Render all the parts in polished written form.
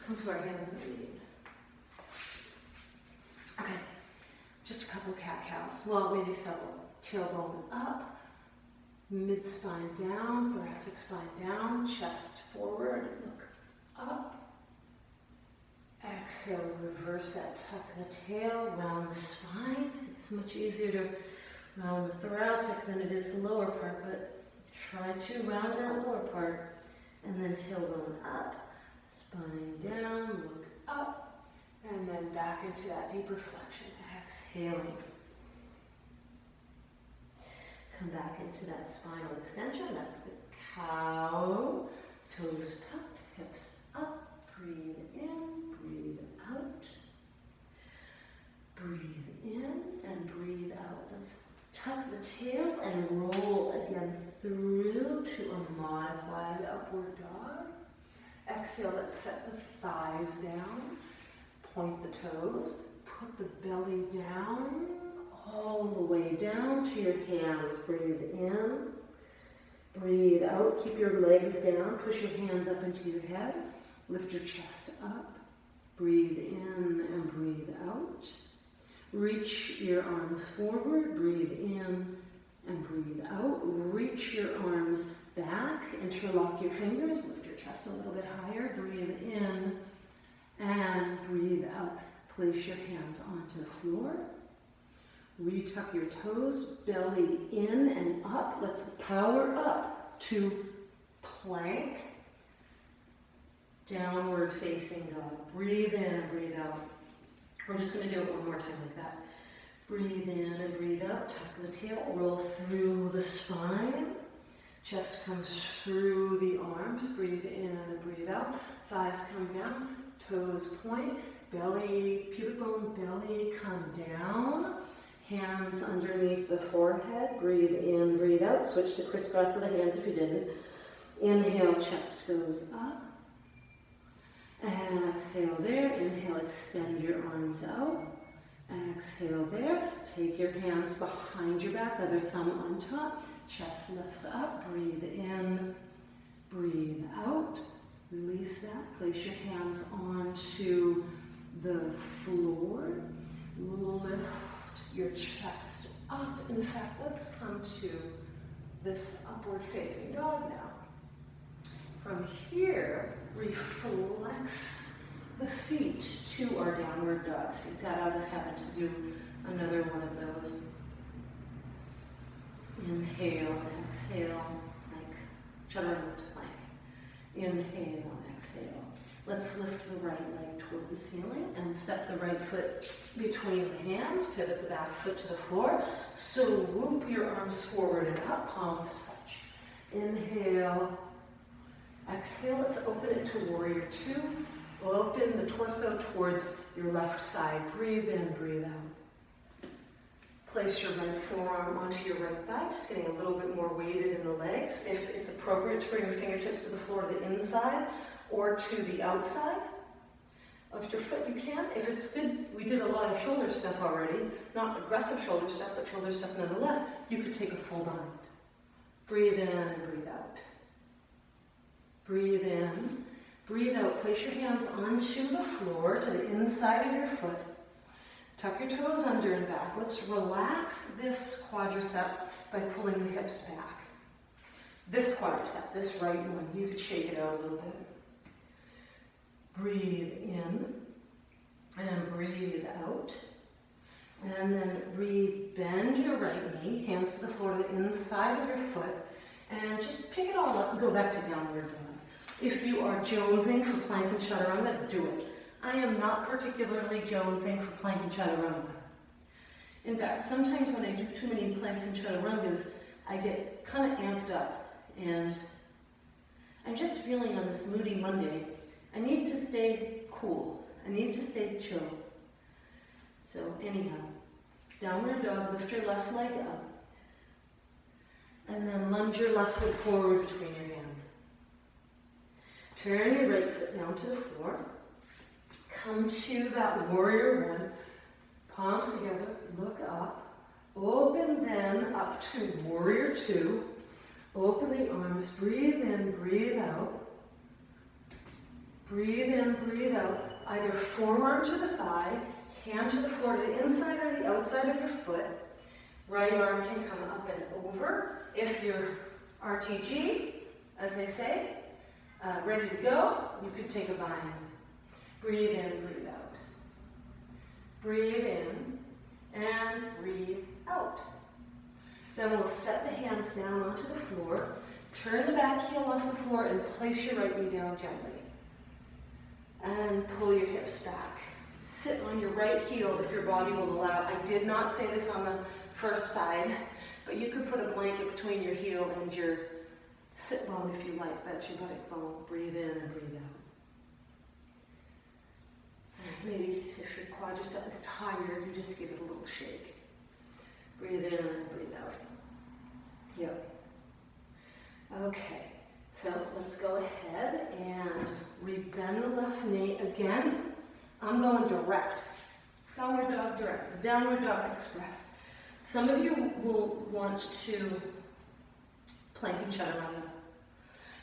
come to our hands and knees. Okay, just a couple cat-cows. Well, maybe several. Tailbone up, mid-spine down, thoracic spine down, chest forward, look up. Exhale, reverse that, tuck the tail, round the spine. It's much easier to round the thoracic than it is the lower part, but try to round that lower part. And then tailbone up, spine down, look up, and then back into that deeper flexion. Exhaling. Come back into that spinal extension. That's the cow. Toes tucked, hips up. Breathe in, breathe out. Breathe in and breathe out. Let's tuck the tail and roll again through to a modified upward dog. Exhale, let's set the thighs down. Point the toes. Put the belly down, all the way down to your hands. Breathe in, breathe out. Keep your legs down. Push your hands up into your head. Lift your chest up. Breathe in and breathe out. Reach your arms forward. Breathe in and breathe out. Reach your arms back. Interlock your fingers. Lift your chest a little bit higher. Breathe in and breathe out. Place your hands onto the floor. Retuck your toes, belly in and up. Let's power up to plank. Downward facing dog. Breathe in and breathe out. We're just going to do it one more time like that. Breathe in and breathe out. Tuck the tail. Roll through the spine. Chest comes through the arms. Breathe in and breathe out. Thighs come down. Toes point. Belly, pubic bone, belly come down. Hands underneath the forehead. Breathe in, breathe out. Switch to crisscross of the hands if you didn't. Inhale, chest goes up. And exhale there. Inhale, extend your arms out. Exhale there. Take your hands behind your back, other thumb on top. Chest lifts up. Breathe in, breathe out. Release that. Place your hands onto the floor. Lift your chest up. In fact, let's come to this upward facing dog now. From here, reflex the feet to our downward dog. So you got out of habit to do another one of those. Inhale and exhale, like chaturanga plank. Inhale and exhale. Let's lift the right leg toward the ceiling and step the right foot between the hands. Pivot the back foot to the floor. So loop your arms forward and up, palms touch. Inhale. Exhale. Let's open it to warrior two. Open the torso towards your left side. Breathe in, breathe out. Place your right forearm onto your right thigh, just getting a little bit more weighted in the legs. If it's appropriate to bring your fingertips to the floor to the inside or to the outside of your foot, you can. If it's good, we did a lot of shoulder stuff already, not aggressive shoulder stuff, but shoulder stuff nonetheless, you could take a full bind. Breathe in and breathe out. Breathe in, breathe out. Place your hands onto the floor to the inside of your foot. Tuck your toes under and back. Let's relax this quadricep by pulling the hips back. This quadricep, this right one, you could shake it out a little bit. Breathe in and breathe out. And then bend your right knee, hands to the floor to the inside of your foot, and just pick it all up and go back to downward dog. If you are jonesing for plank and chaturanga, do it. I am not particularly jonesing for plank and chaturanga. In fact, sometimes when I do too many planks and chaturangas, I get kind of amped up, and I'm just feeling on this moody Monday, I need to stay cool. I need to stay chill. So anyhow, downward dog, lift your left leg up, and then lunge your left foot forward between your hands. Turn your right foot down to the floor. Come to that warrior one. Palms together, look up. Open then up to warrior two. Open the arms, breathe in, breathe out. Breathe in, breathe out. Either forearm to the thigh, hand to the floor, to the inside or the outside of your foot. Right arm can come up and over. If you're RTG, as they say, ready to go, you could take a bind. Breathe in, breathe out. Breathe in and breathe out. Then we'll set the hands down onto the floor. Turn the back heel off the floor and place your right knee down gently. And pull your hips back. Sit on your right heel if your body will allow. I did not say this on the first side, but you could put a blanket between your heel and your sit bone if you like. That's your backbone. Breathe in and breathe out. Maybe if your quadricep is tired, you just give it a little shake. Breathe in and breathe out. Yep. Okay, so let's go ahead and rebend the left knee again. I'm going direct. Downward dog direct. Downward dog express. Some of you will want to plank and chaturanga.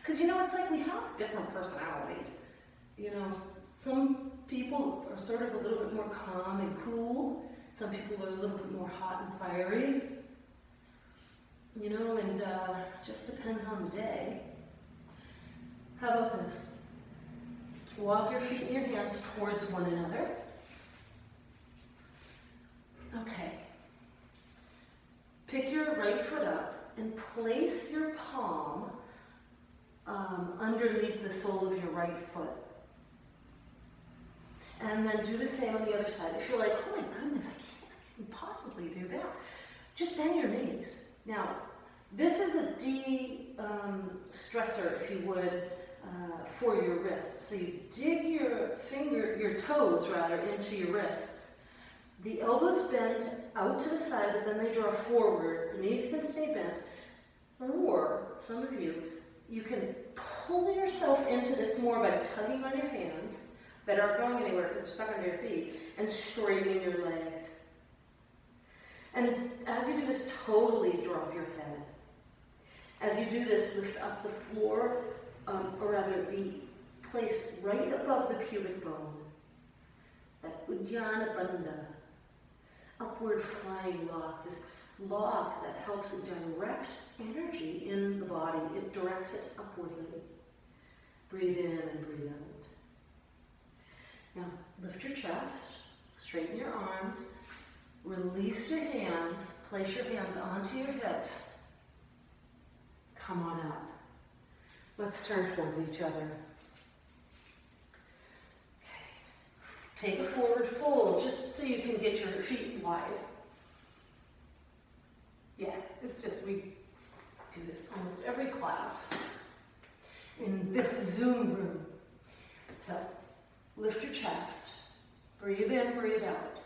Because you know, it's like we have different personalities. You know, some people are sort of a little bit more calm and cool. Some people are a little bit more hot and fiery. You know, and just depends on the day. How about this? Walk your feet and your hands towards one another. Okay. Pick your right foot up and place your palm underneath the sole of your right foot. And then do the same on the other side. If you're like, oh my goodness, I can't possibly do that. Just bend your knees. Now, this is a de-stressor, if you would, for your wrists. So you dig your toes rather, into your wrists. The elbows bend out to the side, but then they draw forward. The knees can stay bent. Or, some of you, you can pull yourself into this more by tugging on your hands that aren't going anywhere because they're stuck under your feet, and straightening your legs. And as you do this, totally drop your head. As you do this, lift up the floor, or rather the place right above the pubic bone. That Uddiyana Bandha, upward flying lock, this lock that helps direct energy in the body. It directs it upwardly. Breathe in and breathe out. Now, lift your chest, straighten your arms, release your hands, place your hands onto your hips. Come on up. Let's turn towards each other. Okay. Take a forward fold just so you can get your feet wide. Yeah, it's just, we do this almost every class in this Zoom room. So, lift your chest, breathe in, breathe out.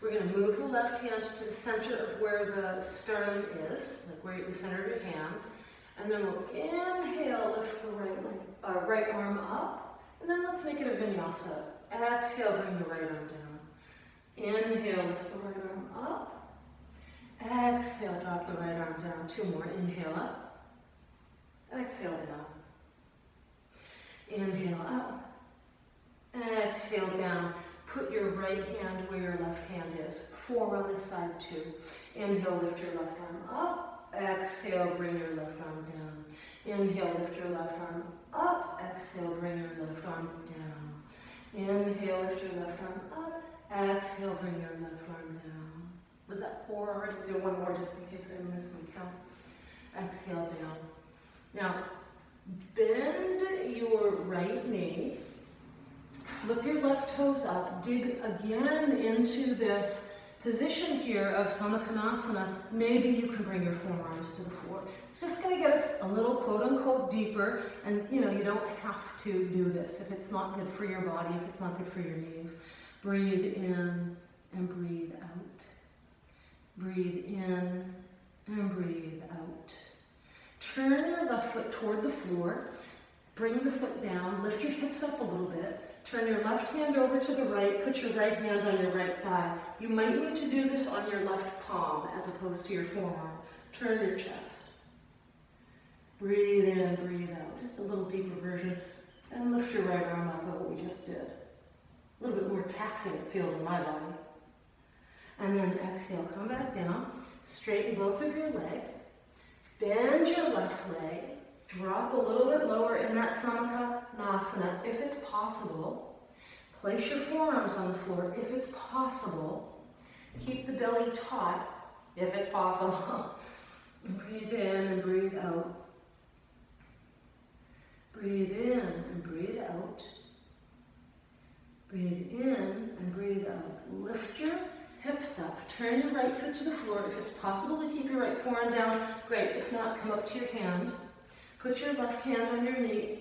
We're going to move the left hand to the center of where the sternum is, like where the center of your hands, and then we'll inhale, lift the right arm up, and then let's make it a vinyasa. Exhale, bring the right arm down. Inhale, lift the right arm up. Exhale, drop the right arm down. Two more. Inhale up. Exhale down. Inhale up. Exhale down. Put your right hand where your left hand is. Four on this side too. Inhale, lift your left arm up. Exhale, bring your left arm down. Inhale, lift your left arm up. Exhale, bring your left arm down. Inhale, lift your left arm up. Exhale, bring your left arm down. Was that four already? Do one more just in case I missed my count. Exhale down. Now, bend your right knee. Flip your left toes up. Dig again into this position here of Samakhanasana. Maybe you can bring your forearms to the floor. It's just going to get us a little quote-unquote deeper, and you know, you don't have to do this if it's not good for your body, if it's not good for your knees. Breathe in and breathe out. Breathe in and breathe out. Turn your left foot toward the floor. Bring the foot down. Lift your hips up a little bit. Turn your left hand over to the right. Put your right hand on your right thigh. You might need to do this on your left palm as opposed to your forearm. Turn your chest. Breathe in, breathe out. Just a little deeper version. And lift your right arm up of what we just did. A little bit more taxing it feels in my body. And then exhale, come back down. Straighten both of your legs. Bend your left leg. Drop a little bit lower in that Samukhanasana if it's possible. Place your forearms on the floor if it's possible. Keep the belly taut if it's possible. And breathe in and breathe out. Breathe in and breathe out. Breathe in and breathe out. Lift your hips up. Turn your right foot to the floor. If it's possible to keep your right forearm down, great. If not, come up to your hand. Put your left hand on your knee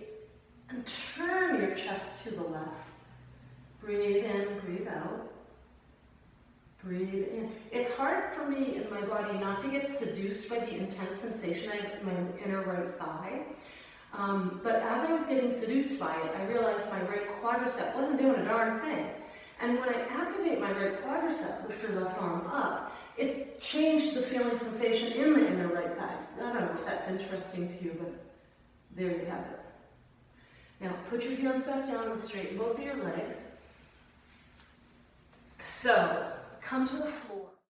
and turn your chest to the left. Breathe in, breathe out. Breathe in. It's hard for me in my body not to get seduced by the intense sensation I get in my inner right thigh. But as I was getting seduced by it, I realized my right quadricep wasn't doing a darn thing. And when I activate my right quadricep, lift your left arm up, it changed the feeling sensation in the inner right thigh. I don't know if that's interesting to you, but there you have it. Now put your hands back down and straighten both of your legs. So come to the floor.